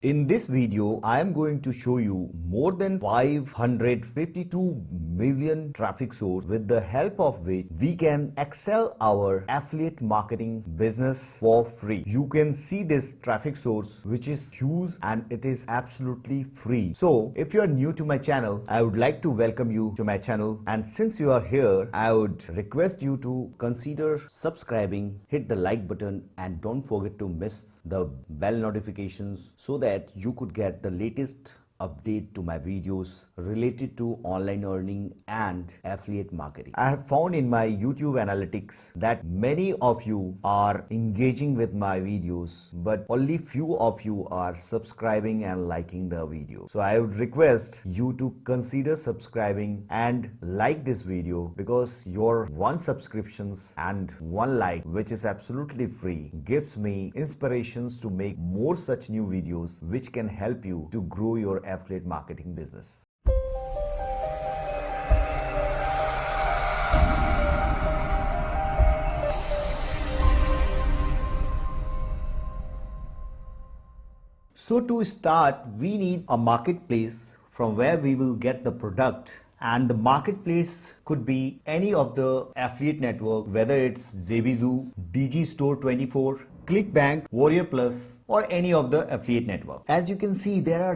In this video, I am going to show you more than 552 million traffic source with the help of which we can excel our affiliate marketing business for free. You can see this traffic source which is huge and it is absolutely free. So if you are new to my channel, I would like to welcome you to my channel, and since you are here, I would request you to consider subscribing, hit the like button, and don't forget to miss the bell notifications so that you could get the latest update to my videos related to online earning and affiliate marketing. I have found in my YouTube analytics that many of you are engaging with my videos, but only few of you are subscribing and liking the video. So I would request you to consider subscribing and like this video, because your one subscriptions and one like, which is absolutely free, gives me inspirations to make more such new videos which can help you to grow your affiliate marketing business. So to start, we need a marketplace from where we will get the product, and the marketplace could be any of the affiliate network, whether it's JVZoo, DG Store 24, ClickBank, Warrior Plus, or any of the affiliate network. As you can see, there are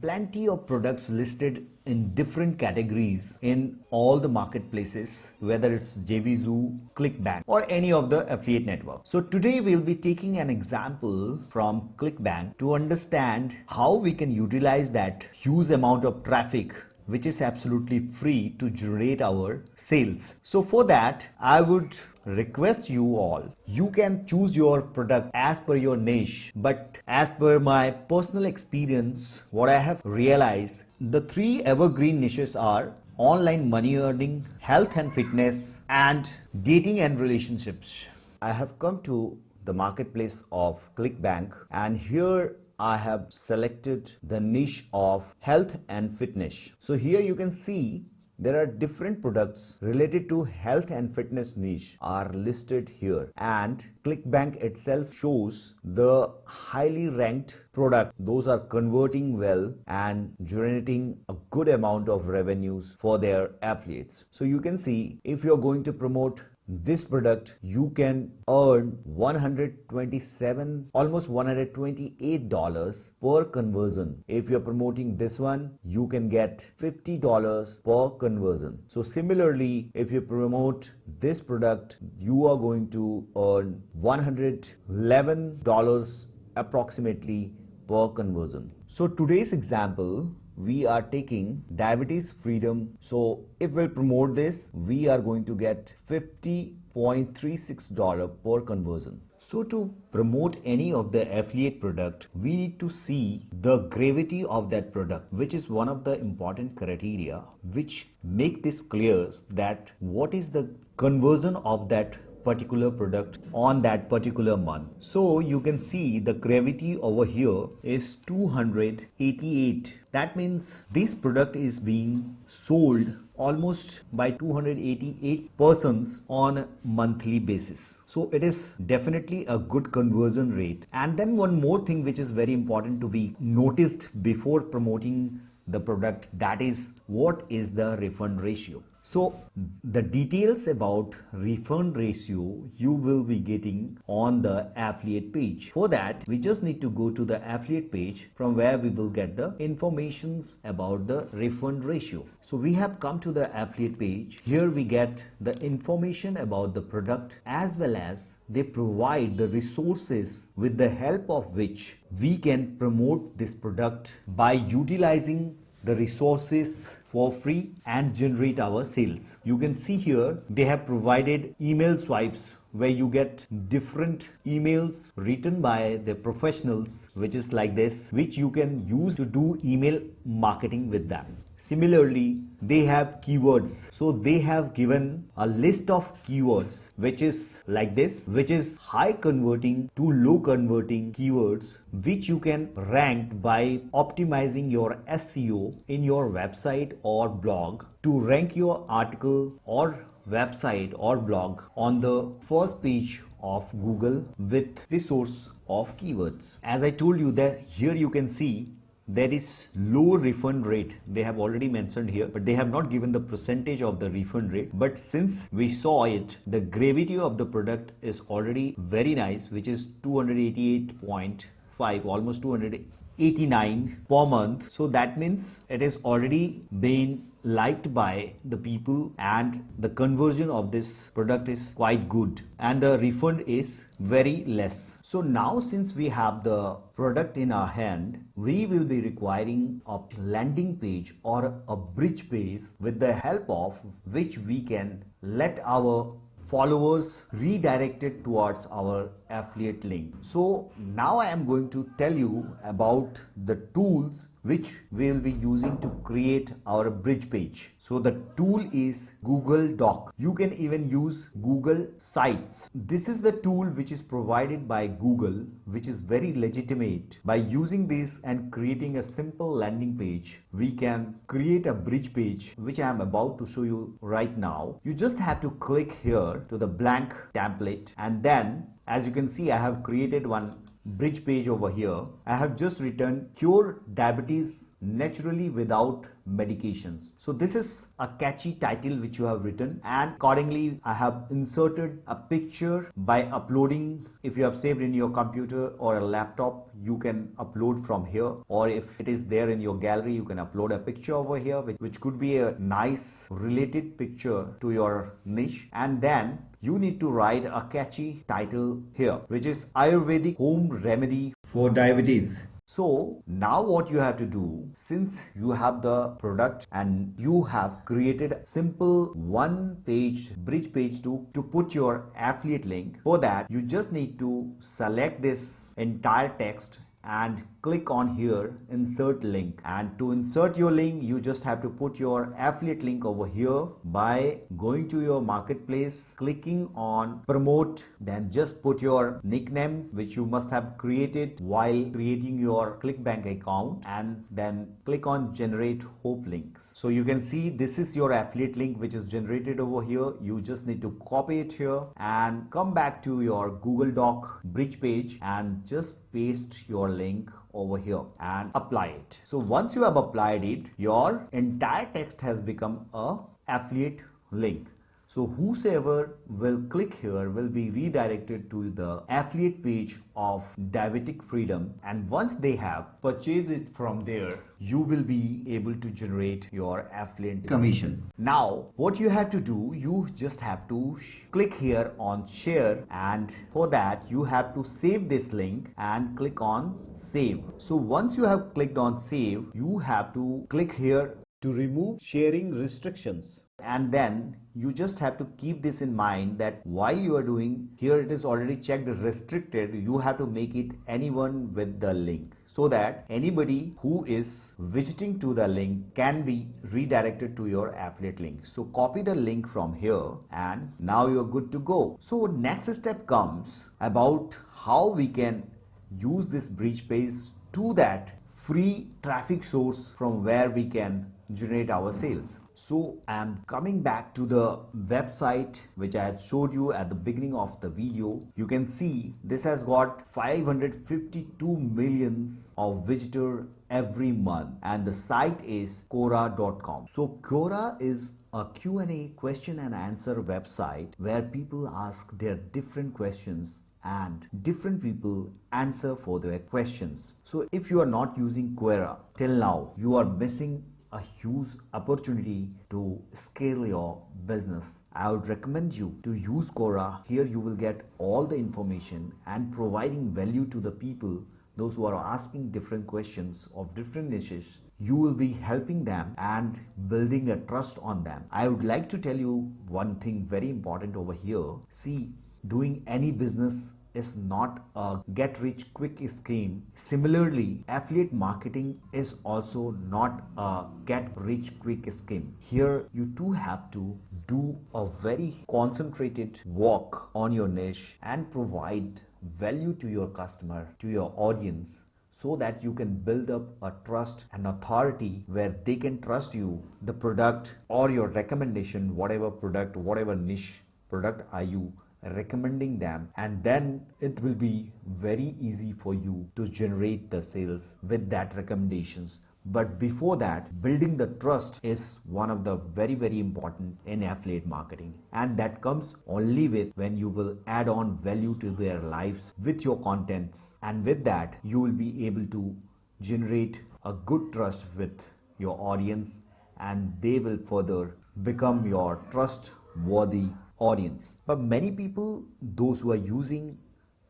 plenty of products listed in different categories in all the marketplaces, whether it's JVZoo, ClickBank, or any of the affiliate network. So today we'll be taking an example from ClickBank to understand how we can utilize that huge amount of traffic which is absolutely free to generate our sales. So for that, I would request you all, you can choose your product as per your niche, but as per my personal experience, what I have realized, the three evergreen niches are online money earning, health and fitness, and dating and relationships. I have come to the marketplace of ClickBank, and here I have selected the niche of health and fitness. So here you can see there are different products related to health and fitness niche are listed here, and ClickBank itself shows the highly ranked product. Those are converting well and generating a good amount of revenues for their affiliates. So you can see if you're going to promote this product, you can earn $127, almost $128 per conversion. If you're promoting this one, you can get $50 per conversion. So similarly, if you promote this product, you are going to earn $111 approximately per conversion. So today's example, we are taking diabetes freedom. So if we'll promote this, we are going to get $50.36 per conversion. So to promote any of the affiliate product, we need to see the gravity of that product, which is one of the important criteria which make this clear that what is the conversion of that particular product on that particular month. So you can see the gravity over here is 288. That means this product is being sold almost by 288 persons on a monthly basis. So it is definitely a good conversion rate. And then one more thing which is very important to be noticed before promoting the product, that is what is the refund ratio. So the details about refund ratio you will be getting on the affiliate page. For that, we just need to go to the affiliate page from where we will get the informations about the refund ratio. So we have come to the affiliate page. Here we get the information about the product, as well as they provide the resources with the help of which we can promote this product by utilizing the resources for free and generate our sales. You can see here they have provided email swipes where you get different emails written by the professionals, which is like this, which you can use to do email marketing with them. Similarly, they have keywords. So they have given a list of keywords which is like this, which is high converting to low converting keywords, which you can rank by optimizing your SEO in your website or blog to rank your article or website or blog on the first page of Google with the source of keywords. As I told you that here you can see there is low refund rate. They have already mentioned here, but they have not given the percentage of the refund rate. But since we saw it, the gravity of the product is already very nice, which is 288.5, almost 289 per month. So that means it is already been liked by the people and the conversion of this product is quite good and the refund is very less. So now since we have the product in our hand, we will be requiring a landing page or a bridge page with the help of which we can let our followers redirected towards our affiliate link. So now I am going to tell you about the tools which we will be using to create our bridge page. So the tool is Google Doc. You can even use Google Sites. This is the tool which is provided by Google, which is very legitimate. By using this and creating a simple landing page, we can create a bridge page, which I am about to show you right now. You just have to click here to the blank template, and then as you can see, I have created one bridge page over here. I have just written cure diabetes naturally without medications. So this is a catchy title which you have written, and accordingly I have inserted a picture by uploading. If you have saved in your computer or a laptop, you can upload from here, or if it is there in your gallery, you can upload a picture over here which could be a nice related picture to your niche. And then you need to write a catchy title here, which is Ayurvedic home remedy for diabetes. So now what you have to do, since you have the product and you have created a simple one page bridge page to put your affiliate link, for that you just need to select this entire text and click on here insert link, and to insert your link you just have to put your affiliate link over here by going to your marketplace, clicking on promote, then just put your nickname which you must have created while creating your ClickBank account, and then click on generate hope links. So you can see this is your affiliate link which is generated over here. You just need to copy it here and come back to your Google Doc bridge page and just paste your link over here and apply it. So once you have applied it, your entire text has become a affiliate link. So whosoever will click here will be redirected to the affiliate page of Diabetic Freedom, and once they have purchased it from there, you will be able to generate your affiliate commission. Now what you have to do, you just have to click here on share, and for that you have to save this link and click on save. So once you have clicked on save, you have to click here to remove sharing restrictions, and then you just have to keep this in mind that while you are doing here, it is already checked restricted. You have to make it anyone with the link, so that anybody who is visiting to the link can be redirected to your affiliate link. So copy the link from here and now you're good to go. So next step comes about how we can use this bridge page to that free traffic source from where we can generate our sales. So I am coming back to the website which I had showed you at the beginning of the video. You can see this has got 552 millions of visitors every month, and the site is Quora.com. So Quora is a Q&A question and answer website where people ask their different questions and different people answer for their questions. So if you are not using Quora till now, you are missing a huge opportunity to scale your business. I would recommend you to use Quora. Here you will get all the information and providing value to the people, those who are asking different questions of different niches. You will be helping them and building a trust on them. I would like to tell you one thing very important over here. See, doing any business is not a get rich quick scheme. Similarly, affiliate marketing is also not a get rich quick scheme. Here you too have to do a very concentrated work on your niche and provide value to your customer, to your audience, so that you can build up a trust and authority where they can trust you, the product or your recommendation, whatever product, whatever niche product are you recommending them, and then it will be very easy for you to generate the sales with that recommendations. But before that, building the trust is one of the very important in affiliate marketing, and that comes only with when you will add on value to their lives with your contents, and with that you will be able to generate a good trust with your audience, and they will further become your trustworthy audience. But many people, those who are using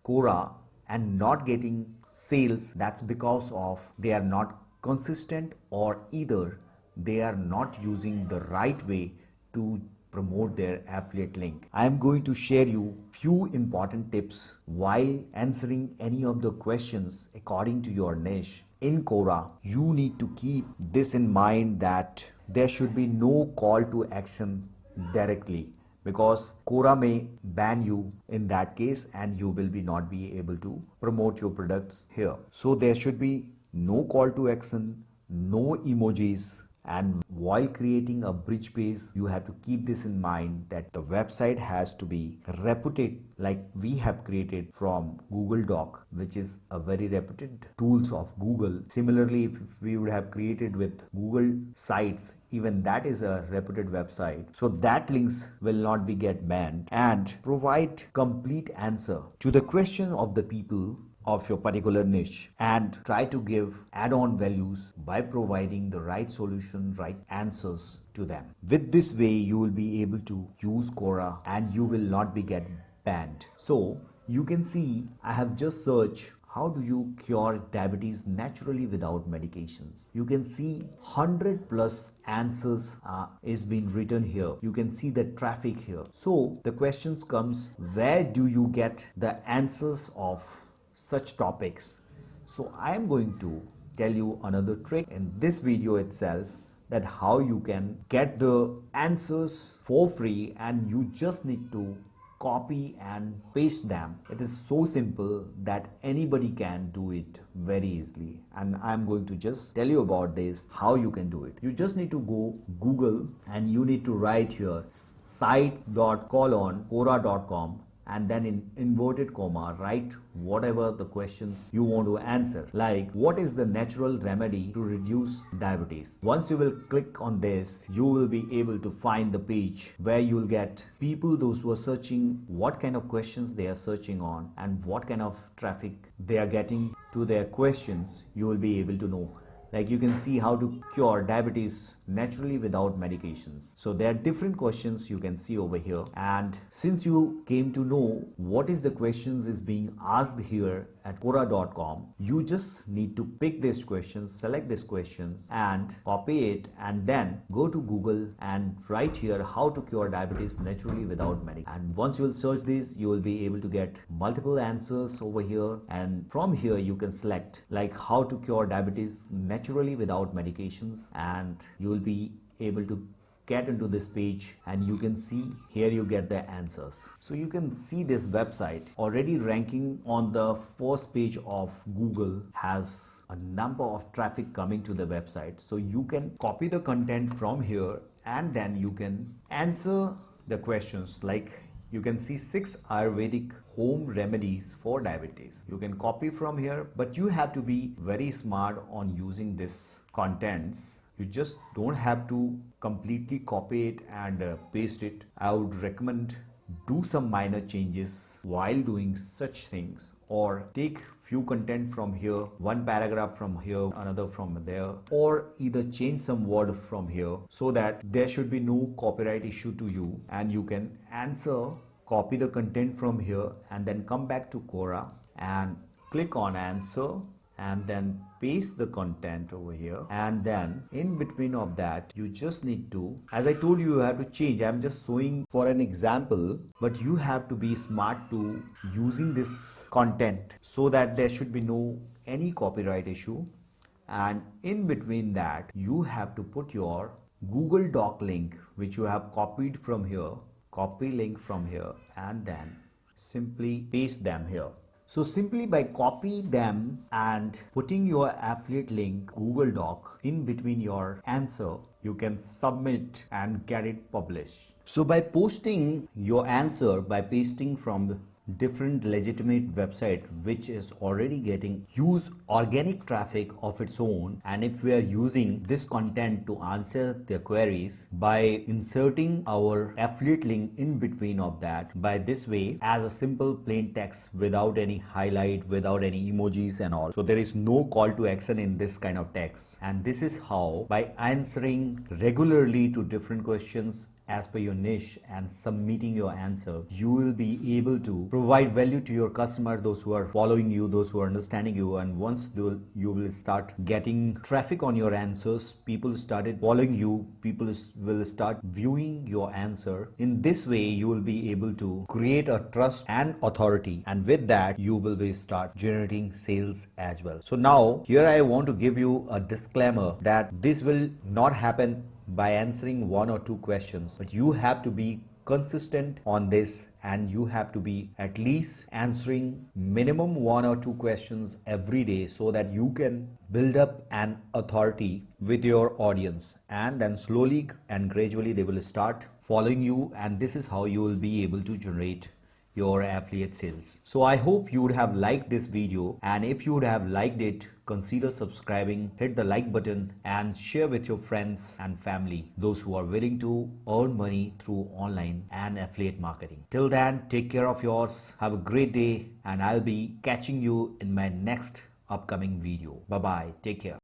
Quora and not getting sales, that's because of they are not consistent, or either they are not using the right way to promote their affiliate link. I am going to share you few important tips while answering any of the questions according to your niche in Quora. You need to keep this in mind that there should be no call to action directly, because Quora may ban you in that case and you will be not be able to promote your products here. So there should be no call to action, no emojis, and while creating a bridge page, you have to keep this in mind that the website has to be reputed, like we have created from Google Doc, which is a very reputed tools of Google. Similarly, if we would have created with Google Sites, even that is a reputed website, so that links will not be get banned. And provide complete answer to the question of the people of your particular niche, and try to give add-on values by providing the right solution, right answers to them. With this way, you will be able to use Quora and you will not be get banned. So you can see I have just searched how do you cure diabetes naturally without medications. You can see 100 plus answers is being written here. You can see the traffic here. So the questions comes, where do you get the answers of such topics? So I am going to tell you another trick in this video itself, that how you can get the answers for free, and you just need to copy and paste them. It is so simple that anybody can do it very easily, and I'm going to just tell you about this how you can do it. You just need to go Google and you need to write here site.quora.com, and then in inverted comma write whatever the questions you want to answer, like what is the natural remedy to reduce diabetes. Once you will click on this, you will be able to find the page where you will get people, those who are searching, what kind of questions they are searching on and what kind of traffic they are getting to their questions. You will be able to know, like you can see how to cure diabetes naturally without medications. So there are different questions you can see over here, and since you came to know what is the questions is being asked here at Quora.com, you just need to pick these questions, select these questions and copy it, and then go to Google and write here how to cure diabetes naturally without medication. And once you will search this, you will be able to get multiple answers over here, and from here you can select like how to cure diabetes naturally without medications, and you will be able to get into this page, and you can see here you get the answers. So you can see this website already ranking on the first page of Google, has a number of traffic coming to the website. So you can copy the content from here and then you can answer the questions, like you can see 6 Ayurvedic home remedies for diabetes. You can copy from here, but you have to be very smart on using this contents. You just don't have to completely copy it and paste it. I would recommend do some minor changes while doing such things, or take few content from here, one paragraph from here, another from there, or either change some word from here, so that there should be no copyright issue to you, and you can answer, copy the content from here and then come back to Quora and click on answer and then paste the content over here, and then in between of that you just need to, as I told you, you have to change. I'm just showing for an example, but you have to be smart to using this content so that there should be no any copyright issue. And in between that you have to put your Google Doc link which you have copied from here, copy link from here, and then simply paste them here. So simply by copy them and putting your affiliate link Google Doc in between your answer, you can submit and get it published. So by posting your answer, by pasting from different legitimate website which is already getting huge organic traffic of its own, and if we are using this content to answer their queries by inserting our affiliate link in between of that, by this way as a simple plain text without any highlight, without any emojis and all, so there is no call to action in this kind of text. And this is how, by answering regularly to different questions as per your niche and submitting your answer, you will be able to provide value to your customer, those who are following you, those who are understanding you. And once you will start getting traffic on your answers, people started following you, people will start viewing your answer. In this way you will be able to create a trust and authority, and with that you will be start generating sales as well. So now here I want to give you a disclaimer that this will not happen by answering one or two questions, but you have to be consistent on this, and you have to be at least answering minimum one or two questions every day, so that you can build up an authority with your audience, and then slowly and gradually they will start following you, and this is how you will be able to generate your affiliate sales. So I hope you would have liked this video, and if you would have liked it, consider subscribing, hit the like button and share with your friends and family, those who are willing to earn money through online and affiliate marketing. Till then, take care of yours, have a great day, and I'll be catching you in my next upcoming video. Bye bye, take care.